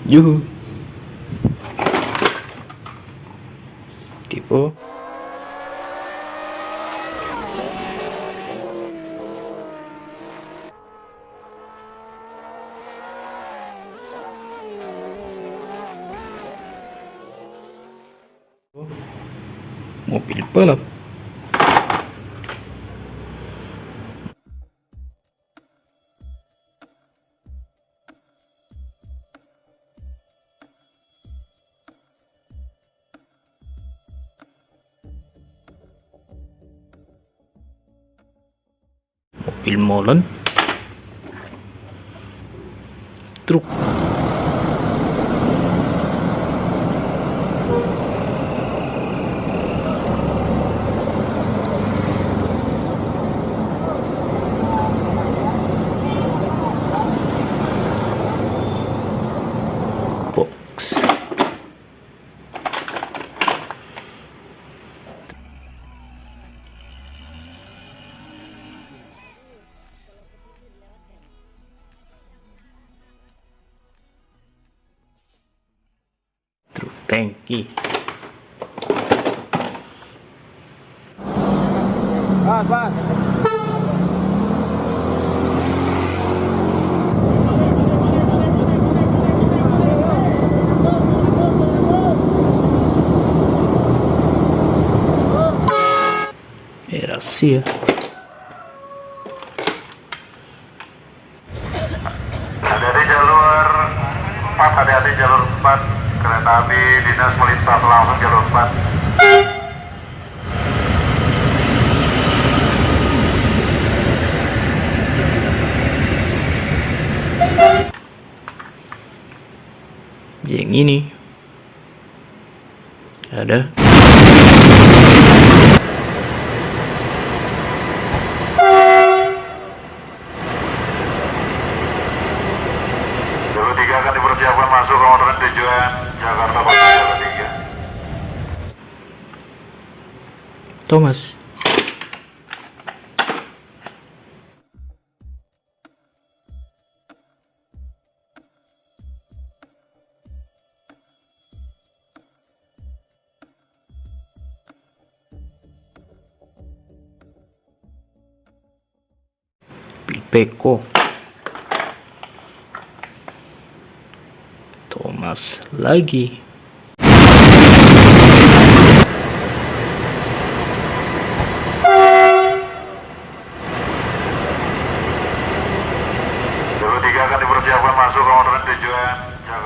Yuhu. Tipo. Mobil balap. Mobil molen. Truk. Box. Truk tangki. Mas. Rahasia. Hati-hati jalur 4, hati-hati jalur 4. Kereta api dinas melintas langsung jalur 4. Yang ini ada. Jalur 3 akan dipersiapkan masuk ke orderan tujuan Jakarta Kota jalur 3. Thomas. Pilpeko. Thomas lagi. Jalur 3 akan dipersiapkan masuk ke orderan tujuan Jakarta